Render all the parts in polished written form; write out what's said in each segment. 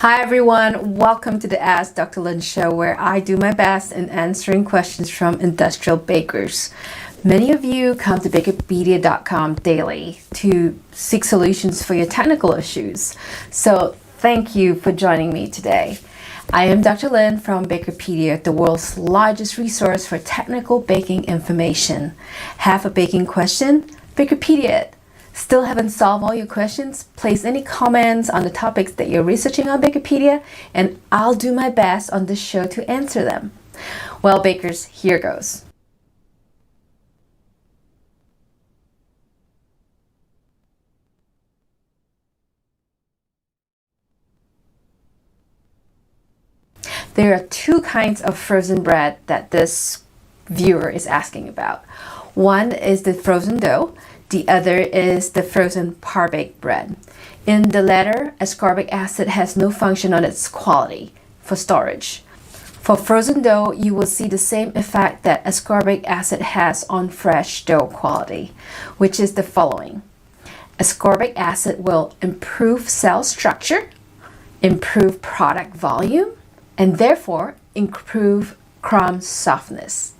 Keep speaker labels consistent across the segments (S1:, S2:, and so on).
S1: Hi everyone, welcome to the Ask Dr. Lin show where I do my best in answering questions from industrial bakers. Many of you come to bakerpedia.com daily to seek solutions for your technical issues. So thank you for joining me today. I am Dr. Lin from Bakerpedia, the world's largest resource for technical baking information. Have a baking question? Bakerpedia it. Still haven't solved all your questions? Place any comments on the topics that you're researching on Bakerpedia, and I'll do my best on this show to answer them. Well, bakers, here goes. There are two kinds of frozen bread that this viewer is asking about. One is the frozen dough. The other is the frozen par-baked bread. In the latter, ascorbic acid has no function on its quality for storage. For frozen dough, you will see the same effect that ascorbic acid has on fresh dough quality, which is the following. Ascorbic acid will improve cell structure, improve product volume, and therefore improve crumb softness.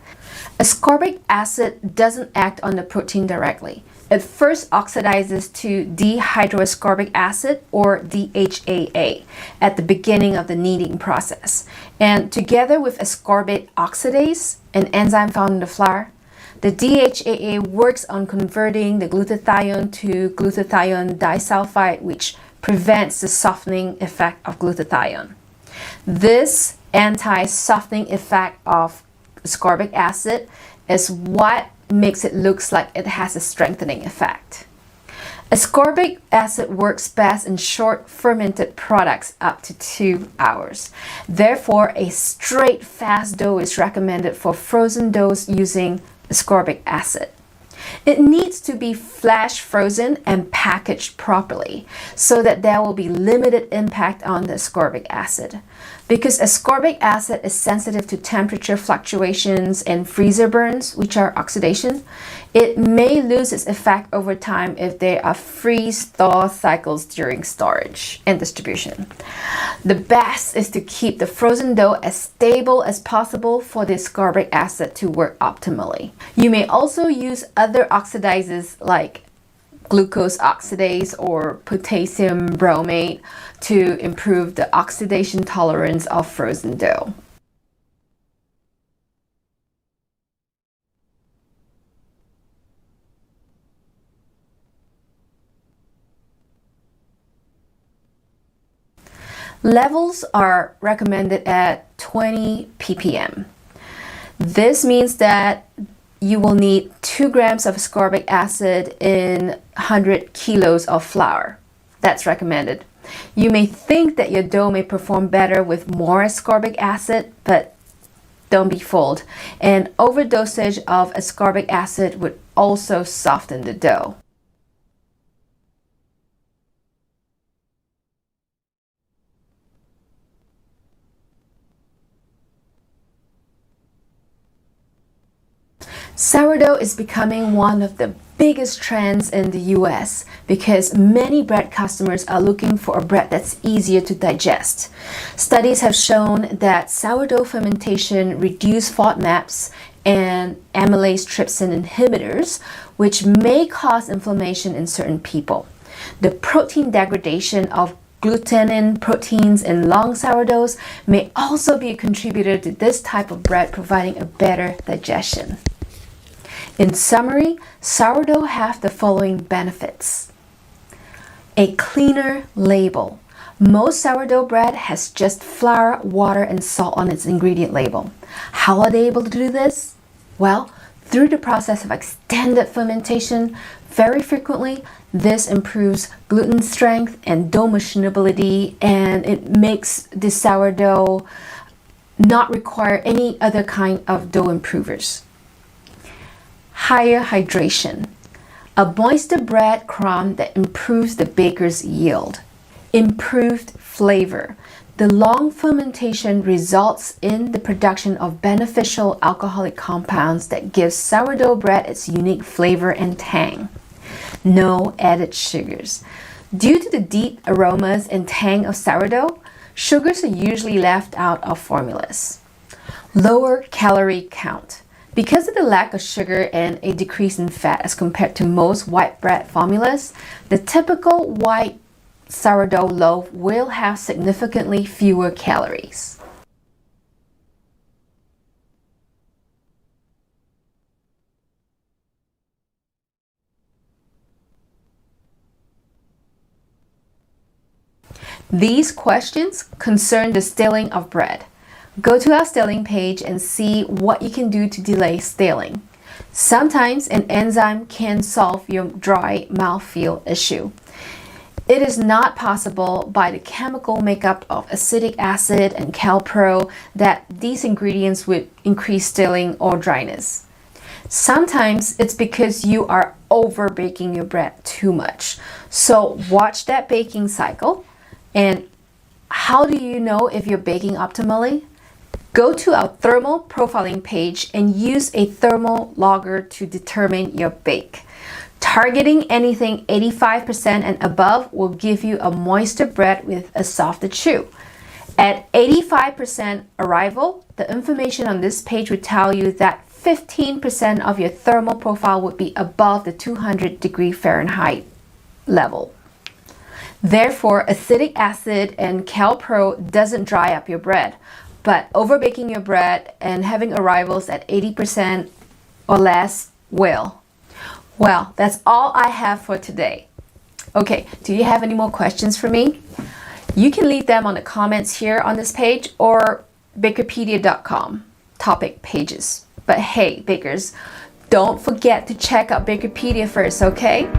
S1: Ascorbic acid doesn't act on the protein directly. It first oxidizes to dehydroascorbic acid, or DHAA, at the beginning of the kneading process. And together with ascorbic oxidase, an enzyme found in the flour, the DHAA works on converting the glutathione to glutathione disulfide, which prevents the softening effect of glutathione. This anti-softening effect of ascorbic acid is what makes it look like it has a strengthening effect. Ascorbic acid works best in short fermented products up to 2 hours. Therefore, a straight fast dough is recommended for frozen doughs using ascorbic acid. It needs to be flash frozen and packaged properly so that there will be limited impact on the ascorbic acid. Because ascorbic acid is sensitive to temperature fluctuations and freezer burns, which are oxidation, it may lose its effect over time if there are freeze-thaw cycles during storage and distribution. The best is to keep the frozen dough as stable as possible for the ascorbic acid to work optimally. You may also use other oxidizers like glucose oxidase or potassium bromate to improve the oxidation tolerance of frozen dough. Levels are recommended at 20 ppm. This means that you will need 2 grams of ascorbic acid in 100 kilos of flour. That's recommended. You may think that your dough may perform better with more ascorbic acid, but don't be fooled. An overdosage of ascorbic acid would also soften the dough. Sourdough is becoming one of the biggest trends in the US because many bread customers are looking for a bread that's easier to digest. Studies have shown that sourdough fermentation reduces FODMAPs and amylase trypsin inhibitors, which may cause inflammation in certain people. The protein degradation of glutenin proteins in long sourdoughs may also be a contributor to this type of bread providing a better digestion. In summary, sourdough have the following benefits. A cleaner label. Most sourdough bread has just flour, water, and salt on its ingredient label. How are they able to do this? Well, through the process of extended fermentation, very frequently, this improves gluten strength and dough machinability, and it makes the sourdough not require any other kind of dough improvers. Higher hydration. A moister bread crumb that improves the baker's yield. Improved flavor. The long fermentation results in the production of beneficial alcoholic compounds that give sourdough bread its unique flavor and tang. No added sugars. Due to the deep aromas and tang of sourdough, Sugars are usually left out of formulas. Lower calorie count. Because of the lack of sugar and a decrease in fat as compared to most white bread formulas, the typical white sourdough loaf will have significantly fewer calories. These questions concern the staling of bread. Go to our staling page and see what you can do to delay staling. Sometimes an enzyme can solve your dry mouthfeel issue. It is not possible by the chemical makeup of acetic acid and calpro that these ingredients would increase staling or dryness. Sometimes it's because you are over baking your bread too much. So watch that baking cycle. And how do you know if you're baking optimally? Go to our thermal profiling page and use a thermal logger to determine your bake. Targeting anything 85% and above will give you a moister bread with a softer chew. At 85% arrival, the information on this page would tell you that 15% of your thermal profile would be above the 200 Fahrenheit level. Therefore, acetic acid and calpro doesn't dry up your bread, but overbaking your bread and having arrivals at 80% or less will. Well, that's all I have for today. Okay, do you have any more questions for me? You can leave them on the comments here on this page or bakerpedia.com topic pages. But hey, bakers, don't forget to check out Bakerpedia first, okay?